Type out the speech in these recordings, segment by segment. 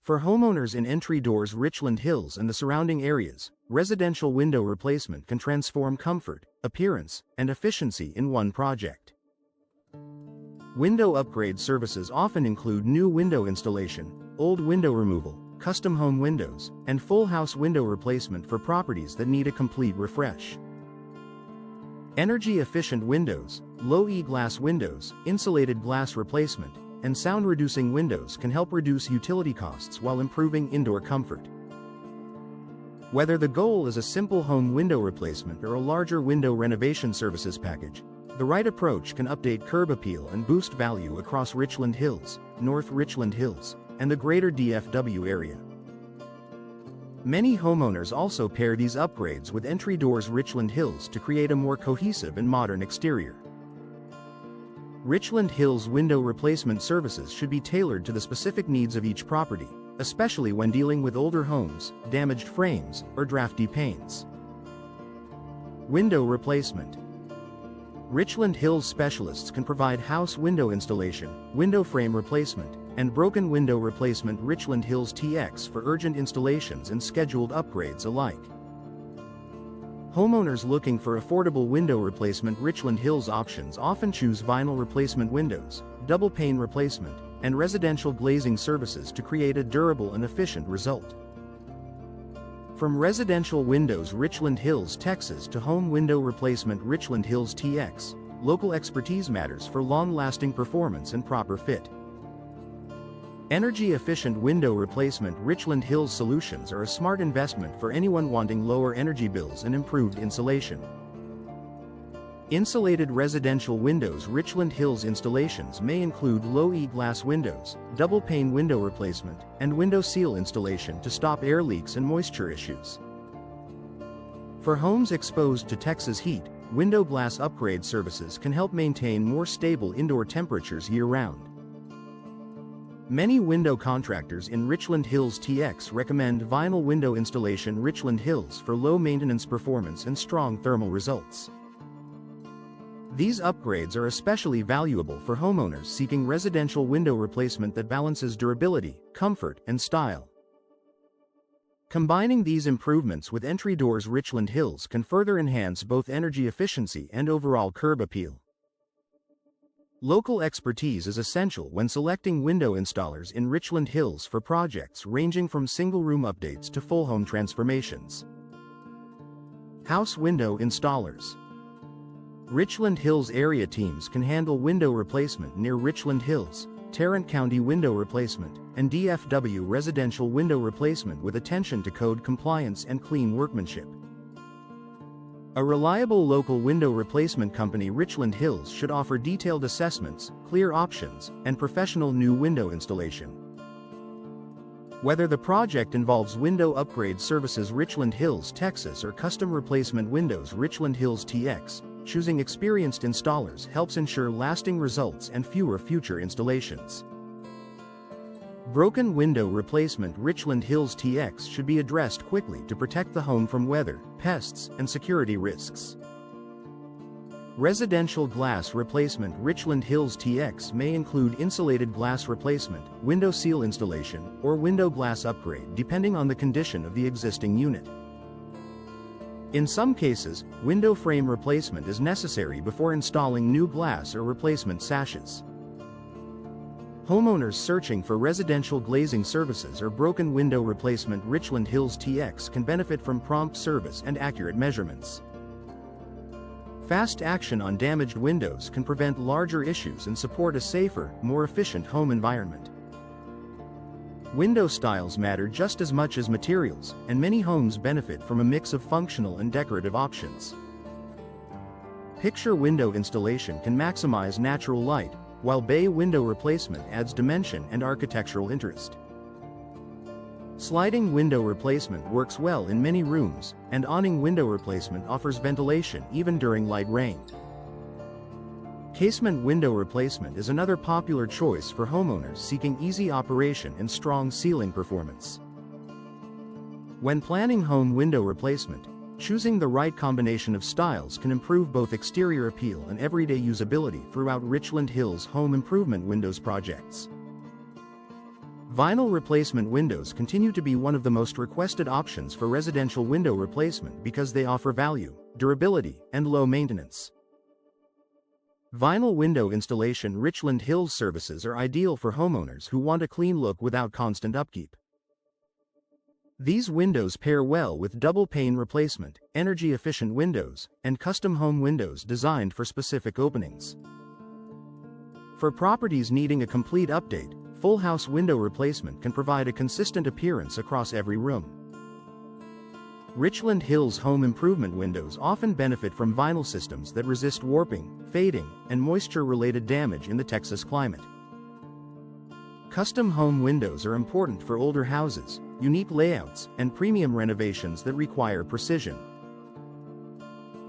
For homeowners in entry doors Richland Hills and the surrounding areas, residential window replacement can transform comfort, appearance, and efficiency in one project. Window upgrade services often include new window installation, old window removal, custom home windows, and full house window replacement for properties that need a complete refresh. Energy-efficient windows, low-E glass windows, insulated glass replacement, and sound-reducing windows can help reduce utility costs while improving indoor comfort. Whether the goal is a simple home window replacement or a larger window renovation services package, the right approach can update curb appeal and boost value across Richland Hills, North Richland Hills, and the greater DFW area. Many homeowners also pair these upgrades with entry doors Richland Hills to create a more cohesive and modern exterior. Richland Hills window replacement services should be tailored to the specific needs of each property, especially when dealing with older homes, damaged frames, or drafty panes. Window replacement. Richland Hills specialists can provide house window installation, window frame replacement, and broken window replacement. Richland Hills TX for urgent installations and scheduled upgrades alike. Homeowners looking for affordable window replacement Richland Hills options often choose vinyl replacement windows, double pane replacement, and residential glazing services to create a durable and efficient result. From residential windows Richland Hills Texas to home window replacement Richland Hills TX, local expertise matters for long-lasting performance and proper fit. Energy-efficient window replacement Richland Hills solutions are a smart investment for anyone wanting lower energy bills and improved insulation. Insulated residential windows Richland Hills installations may include low-E glass windows, double pane window replacement, and window seal installation to stop air leaks and moisture issues. For homes exposed to Texas heat, window glass upgrade services can help maintain more stable indoor temperatures year-round. Many window contractors in Richland Hills TX recommend vinyl window installation Richland Hills for low maintenance performance and strong thermal results. These upgrades are especially valuable for homeowners seeking residential window replacement that balances durability, comfort, and style. Combining these improvements with entry doors Richland Hills can further enhance both energy efficiency and overall curb appeal. Local expertise is essential when selecting window installers in Richland Hills for projects ranging from single-room updates to full home transformations. House window installers. Richland Hills area teams can handle window replacement near Richland Hills, Tarrant County window replacement, and DFW residential window replacement with attention to code compliance and clean workmanship. A reliable local window replacement company Richland Hills should offer detailed assessments, clear options, and professional new window installation. Whether the project involves window upgrade services Richland Hills Texas or custom replacement windows Richland Hills TX, choosing experienced installers helps ensure lasting results and fewer future installations. Broken window replacement Richland Hills TX should be addressed quickly to protect the home from weather, pests, and security risks. Residential glass replacement Richland Hills TX may include insulated glass replacement, window seal installation, or window glass upgrade depending on the condition of the existing unit. In some cases, window frame replacement is necessary before installing new glass or replacement sashes. Homeowners searching for residential glazing services or broken window replacement Richland Hills TX can benefit from prompt service and accurate measurements. Fast action on damaged windows can prevent larger issues and support a safer, more efficient home environment. Window styles matter just as much as materials, and many homes benefit from a mix of functional and decorative options. Picture window installation can maximize natural light, while bay window replacement adds dimension and architectural interest. Sliding window replacement works well in many rooms, and awning window replacement offers ventilation even during light rain. Casement window replacement is another popular choice for homeowners seeking easy operation and strong ceiling performance. When planning home window replacement, choosing the right combination of styles can improve both exterior appeal and everyday usability throughout Richland Hills home improvement windows projects. Vinyl replacement windows continue to be one of the most requested options for residential window replacement because they offer value, durability, and low maintenance. Vinyl window installation Richland Hills services are ideal for homeowners who want a clean look without constant upkeep. These windows pair well with double pane replacement, energy-efficient windows, and custom home windows designed for specific openings. For properties needing a complete update, full house window replacement can provide a consistent appearance across every room. Richland Hills home improvement windows often benefit from vinyl systems that resist warping, fading, and moisture-related damage in the Texas climate. Custom home windows are important for older houses, unique layouts, and premium renovations that require precision.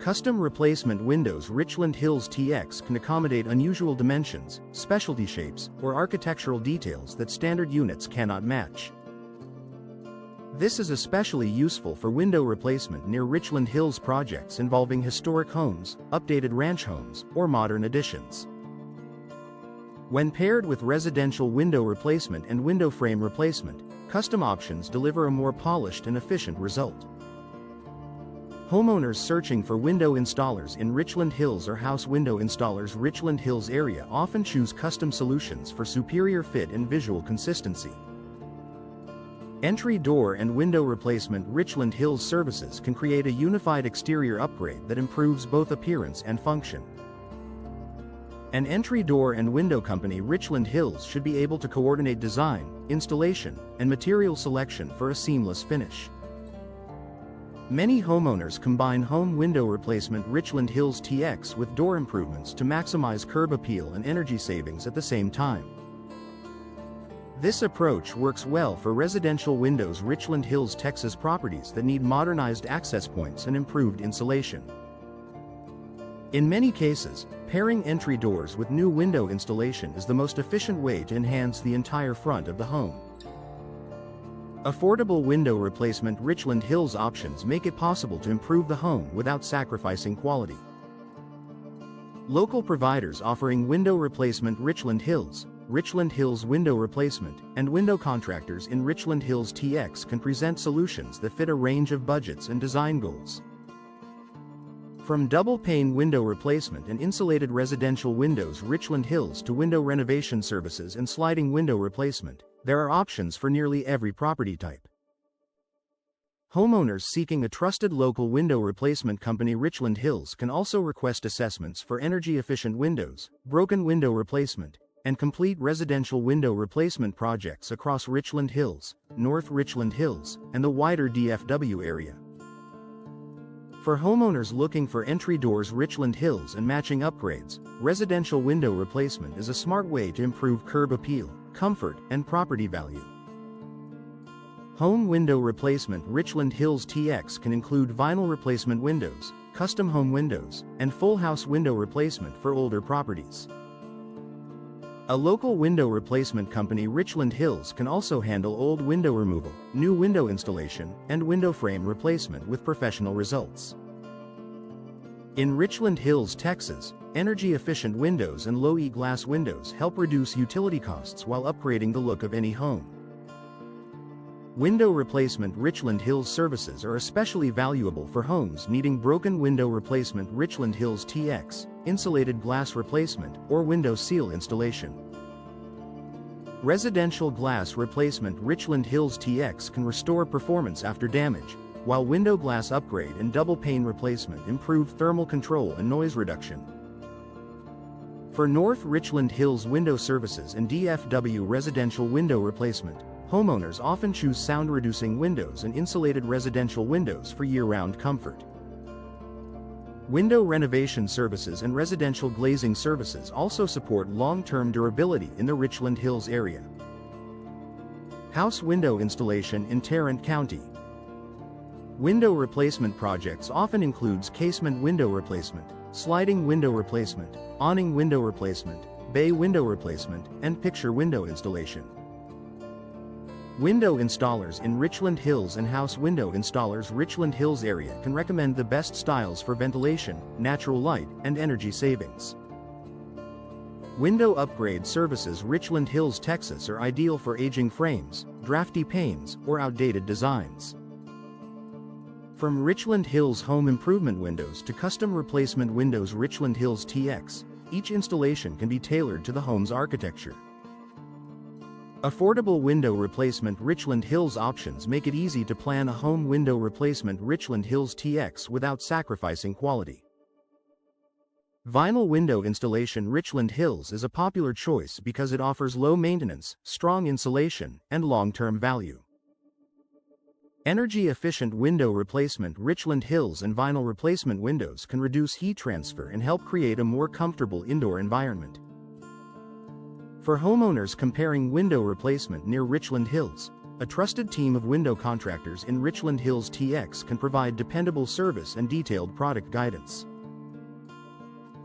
Custom replacement windows Richland Hills TX can accommodate unusual dimensions, specialty shapes, or architectural details that standard units cannot match. This is especially useful for window replacement near Richland Hills projects involving historic homes, updated ranch homes, or modern additions. When paired with residential window replacement and window frame replacement, custom options deliver a more polished and efficient result. Homeowners searching for window installers in Richland Hills or house window installers Richland Hills area often choose custom solutions for superior fit and visual consistency. Entry door and window replacement Richland Hills services can create a unified exterior upgrade that improves both appearance and function. An entry door and window company Richland Hills should be able to coordinate design, installation, and material selection for a seamless finish. Many homeowners combine home window replacement Richland Hills TX with door improvements to maximize curb appeal and energy savings at the same time. This approach works well for residential windows Richland Hills Texas properties that need modernized access points and improved insulation. In many cases, pairing entry doors with new window installation is the most efficient way to enhance the entire front of the home. Affordable window replacement Richland Hills options make it possible to improve the home without sacrificing quality. Local providers offering window replacement Richland Hills Window Replacement, and window contractors in Richland Hills TX can present solutions that fit a range of budgets and design goals. From double-pane window replacement and insulated residential windows Richland Hills to window renovation services and sliding window replacement, there are options for nearly every property type. Homeowners seeking a trusted local window replacement company Richland Hills can also request assessments for energy-efficient windows, broken window replacement, and complete residential window replacement projects across Richland Hills, North Richland Hills, and the wider DFW area. For homeowners looking for entry doors Richland Hills and matching upgrades, residential window replacement is a smart way to improve curb appeal, comfort, and property value. Home window replacement Richland Hills TX can include vinyl replacement windows, custom home windows, and full house window replacement for older properties. A local window replacement company Richland Hills can also handle old window removal, new window installation, and window frame replacement with professional results. In Richland Hills, Texas, energy-efficient windows and low-E glass windows help reduce utility costs while upgrading the look of any home. Window replacement Richland Hills services are especially valuable for homes needing broken window replacement Richland Hills TX, insulated glass replacement, or window seal installation. Residential glass replacement Richland Hills TX can restore performance after damage, while window glass upgrade and double pane replacement improve thermal control and noise reduction. For North Richland Hills window services and DFW residential window replacement, homeowners often choose sound-reducing windows and insulated residential windows for year-round comfort. Window renovation services and residential glazing services also support long-term durability in the Richland Hills area. House window installation in Tarrant County. Window replacement projects often includes casement window replacement, sliding window replacement, awning window replacement, bay window replacement, and picture window installation. Window installers in Richland Hills and house window installers Richland Hills area can recommend the best styles for ventilation, natural light, and energy savings. Window upgrade services. Richland Hills Texas are ideal for aging frames, drafty panes, or outdated designs. From Richland Hills home improvement windows to custom replacement windows, Richland Hills TX, each installation can be tailored to the home's architecture. Affordable window replacement. Richland Hills options make it easy to plan a home window replacement. Richland Hills TX without sacrificing quality. Vinyl window installation. Richland Hills is a popular choice because it offers low maintenance, strong insulation, and long-term value. Energy-efficient window replacement. Richland Hills and vinyl replacement windows can reduce heat transfer and help create a more comfortable indoor environment. For homeowners comparing window replacement near Richland Hills, a trusted team of window contractors in Richland Hills TX can provide dependable service and detailed product guidance.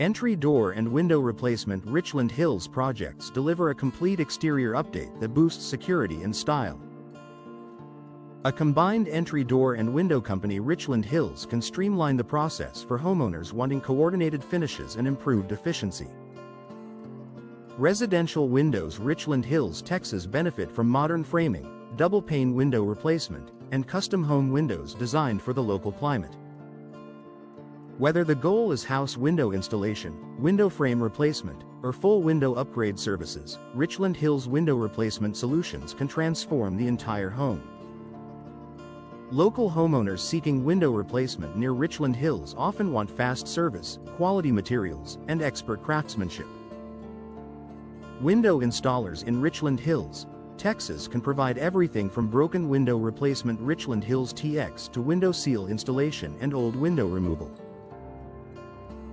Entry door and window replacement. Richland Hills projects deliver a complete exterior update that boosts security and style. A combined entry door and window company, Richland Hills, can streamline the process for homeowners wanting coordinated finishes and improved efficiency. Residential windows. Richland Hills, Texas benefit from modern framing, double pane window replacement, and custom home windows designed for the local climate. Whether the goal is house window installation, window frame replacement, or full window upgrade services, Richland Hills window replacement solutions can transform the entire home. Local homeowners seeking window replacement near Richland Hills often want fast service, quality materials, and expert craftsmanship. Window installers in Richland Hills, Texas can provide everything from broken window replacement. Richland Hills TX to window seal installation and old window removal.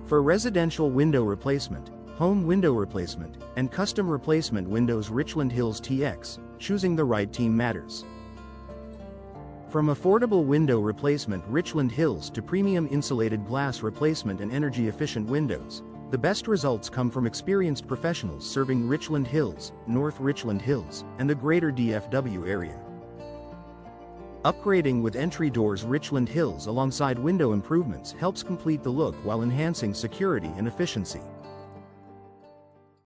For residential window replacement, home window replacement, and custom replacement windows, Richland Hills TX, choosing the right team matters. From affordable window replacement Richland Hills to premium insulated glass replacement and energy-efficient windows, the best results come from experienced professionals serving Richland Hills, North Richland Hills, and the greater DFW area. Upgrading with entry doors. Richland Hills alongside window improvements helps complete the look while enhancing security and efficiency.